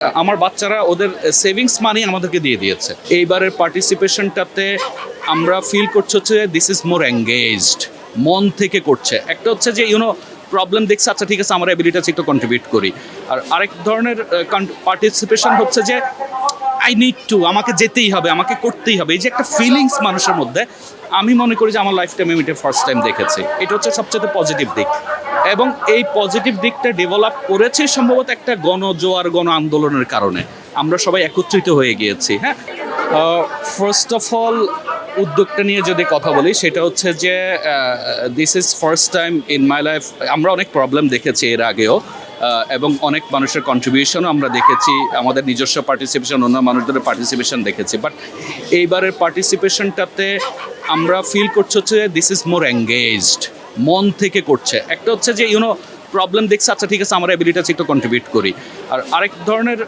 আমার বাচ্চারা ওদের সেভিংস মানি আমাদেরকে দিয়ে দিয়েছে। এইবারের পার্টিসিপেশনটাতে আমরা ফিল করছি হচ্ছে দিস ইজ মোর এঙ্গেজড, মন থেকে করছে। একটা হচ্ছে যে প্রবলেম দেখছে, আচ্ছা ঠিক আছে আমরা অ্যাবিলিটি আছে একটু কন্ট্রিবিউট করি। আর আরেক ধরনের পার্টিসিপেশন হচ্ছে যে আই নিড টু, আমাকে যেতেই হবে, আমাকে করতেই হবে, এই যে একটা ফিলিংস মানুষের মধ্যে, আমি মনে করি যে আমার লাইফ টাইমে আমি এটা ফার্স্ট টাইম দেখেছি। এটা হচ্ছে সবচেয়ে পজিটিভ দিক, এবং এই পজিটিভ দিকটা ডেভেলপ করেছে সম্ভবত একটা গণজোয়ার, গণ আন্দোলনের কারণে আমরা সবাই একত্রিত হয়ে গিয়েছি। হ্যাঁ, ফার্স্ট অফ অল উদ্যোগটা নিয়ে যদি কথা বলি, সেটা হচ্ছে যে this is first time in my life. আমরা অনেক প্রবলেম দেখেছি এর আগেও, এবং অনেক মানুষের কন্ট্রিবিউশনও আমরা দেখেছি, আমাদের নিজস্ব পার্টিসিপেশন, অন্য মানুষদের পার্টিসিপেশন দেখেছি। বাট এইবারের পার্টিসিপেশনটাতে আমরা ফিল করছি হচ্ছে দিস ইজ মোর এঙ্গেজড, মন থেকে করছে। একটা হচ্ছে যে প্রবলেম দেখছে, আচ্ছা ঠিক আছে আমরা অ্যাবিলিটি আছে একটু কন্ট্রিবিউট করি। আর আরেক ধরনের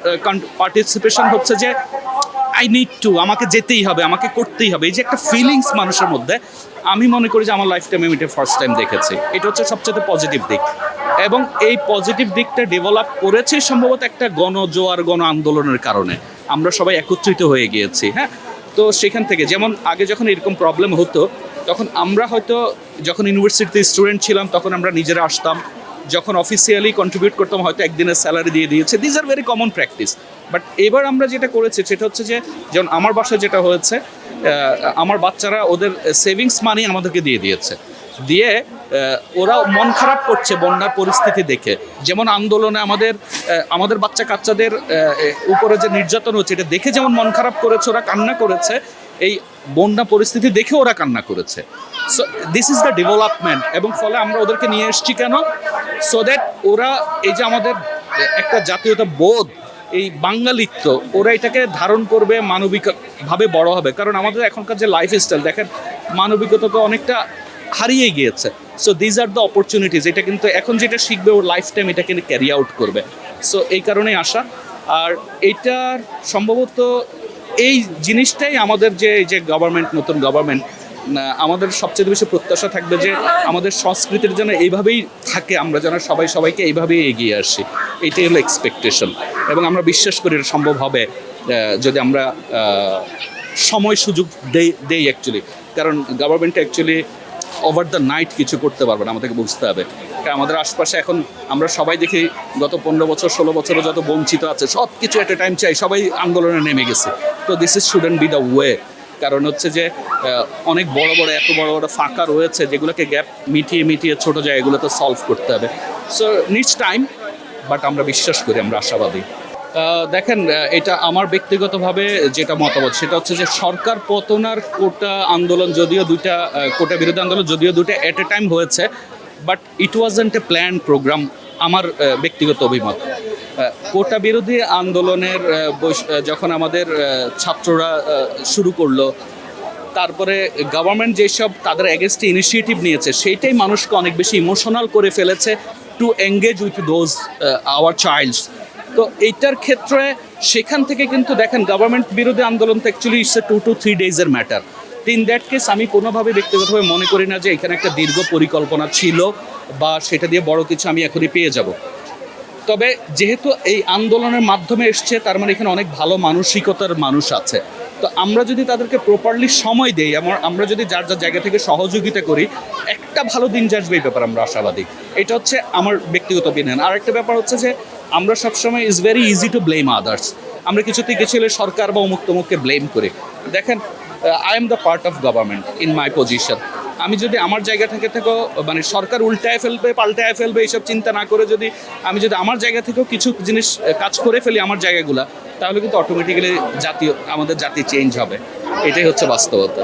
পার্টিসিপেশন হচ্ছে যে আই নিড টু, আমাকে যেতেই হবে, আমাকে করতেই হবে, এই যে একটা ফিলিংস মানুষের মধ্যে, আমি মনে করি যে আমার লাইফ টাইমে আমি এটা ফার্স্ট টাইম দেখেছি। এটা হচ্ছে সবচেয়ে পজিটিভ দিক, এবং এই পজিটিভ দিকটা ডেভেলপ করেছে সম্ভবত একটা গণজোয়ার, গণ আন্দোলনের কারণে আমরা সবাই একত্রিত হয়ে গিয়েছি। হ্যাঁ, তো সেখান থেকে যেমন আগে যখন এরকম প্রবলেম হতো, তখন আমরা হয়তো যখন ইউনিভার্সিটিতে স্টুডেন্ট ছিলাম তখন আমরা নিজেরা আসতাম, যখন অফিসিয়ালি কন্ট্রিবিউট করতাম হয়তো একদিনের স্যালারি দিয়ে দিয়েছে, this are very common practice. But এবার আমরা যেটা করেছি সেটা হচ্ছে যে, যেমন আমার বাসায় যেটা হয়েছে, আমার বাচ্চারা ওদের সেভিংস মানি আমাদেরকে দিয়ে দিয়েছে, দিয়ে ওরা মন খারাপ করছে বন্যার পরিস্থিতি দেখে। যেমন আন্দোলনে আমাদের বাচ্চা কাচ্চাদের উপরে যে নির্যাতন হচ্ছে এটা দেখে যেমন মন খারাপ করেছে, ওরা কান্না করেছে, এই বন্যা পরিস্থিতি দেখে ওরা কান্না করেছে। So this is the development, এবং ফলে আমরা ওদেরকে নিয়ে এসেছি কেন, সো দ্যাট ওরা এই যে আমাদের একটা জাতীয়তা বোধ, এই বাঙালিত্ব, ওরা এটাকে ধারণ করবে, মানবিকভাবে বড় হবে। কারণ আমাদের এখনকার যে লাইফ স্টাইল দেখেন, মানবিকতা তো অনেকটা হারিয়ে গিয়েছে। So these are the opportunities, এটা কিন্তু এখন যেটা শিখবে ওর লাইফ টাইম এটা কিন্তু ক্যারি আউট করবে। সো এই কারণেই আসা। আর এইটার সম্ভবত এই জিনিসটাই আমাদের যে গভর্নমেন্ট, নতুন গভর্নমেন্ট, আমাদের সবচেয়ে বেশি প্রত্যাশা থাকবে যে আমাদের সংস্কৃতির যেন এইভাবেই থাকে, আমরা যেন সবাইকে এইভাবেই এগিয়ে আসি, এইটাই হলো এক্সপেকটেশন। এবং আমরা বিশ্বাস করি এটা সম্ভব হবে যদি আমরা সময় সুযোগ দেই অ্যাকচুয়ালি। কারণ government actually over the night কিছু করতে পারবে না, আমাদেরকে বুঝতে হবে। কারণ আমাদের আশপাশে এখন আমরা সবাই দেখি গত 15 বছর 16 বছরে যত বঞ্চিত আছে সব কিছু এট এ টাইম চাই, সবাই আন্দোলনে নেমে গেছে। তো this is shouldn't B the way. কারণ হচ্ছে যে অনেক এত বড় বড় ফাঁকা রয়েছে, যেগুলোকে গ্যাপ মিটিয়ে ছোটো জায়গাগুলোতে সলভ করতে হবে। সো নিডস টাইম, বাট আমরা বিশ্বাস করি, আমরা আশাবাদী। দেখেন, এটা আমার ব্যক্তিগতভাবে যেটা মতামত সেটা হচ্ছে যে সরকার পতনার কোটা আন্দোলন যদিও দুইটা, কোটা বিরোধী আন্দোলন যদিও দুইটা এট এ টাইম হয়েছে, but it wasn't a plan programme, আমার ব্যক্তিগত অভিমত। কোটা বিরোধী আন্দোলনের যখন আমাদের ছাত্ররা শুরু করলো, তারপরে গভর্নমেন্ট যেসব তাদের এগেনস্টে ইনিশিয়েটিভ নিয়েছে সেইটাই মানুষকে অনেক বেশি ইমোশনাল করে ফেলেছে to engage with those our childs. তো এইটার ক্ষেত্রে সেখান থেকে কিন্তু দেখেন গভর্নমেন্ট বিরোধী আন্দোলন তো অ্যাকচুয়ালি ইটস এ 2 to 3 ডেজের ম্যাটার। ইন দ্যাট কেস আমি কোনোভাবে ব্যক্তিগতভাবে মনে করি না যে এখানে একটা দীর্ঘ পরিকল্পনা ছিল বা সেটা দিয়ে বড় কিছু আমি এখনই পেয়ে যাব। তবে যেহেতু এই আন্দোলনের মাধ্যমে এসছে, তার মানে এখানে অনেক ভালো মানসিকতার মানুষ আছে। তো আমরা যদি তাদেরকে প্রপারলি সময় দেই, আমরা যদি যার জায়গা থেকে সহযোগিতা করি, একটা ভালো দিন আসবে, এই ব্যাপার আমরা আশাবাদী। এটা হচ্ছে আমার ব্যক্তিগত অপিনিয়ন। আর একটা ব্যাপার হচ্ছে যে আমরা সবসময় is very easy to blame others. আমরা কিছুতে কিছু হলে সরকার বা অমুক তমুককে ব্লেম করি। দেখেন, I am the part of government in my position. আমি যদি আমার জায়গা থেকে মানে সরকার উল্টায় ফেলবে, পাল্টায় ফেলবে, এইসব চিন্তা না করে আমি যদি আমার জায়গা থেকেও কিছু জিনিস কাজ করে ফেলি আমার জায়গাগুলো, তাহলে কিন্তু অটোমেটিক্যালি আমাদের জাতি চেঞ্জ হবে। এটাই হচ্ছে বাস্তবতা।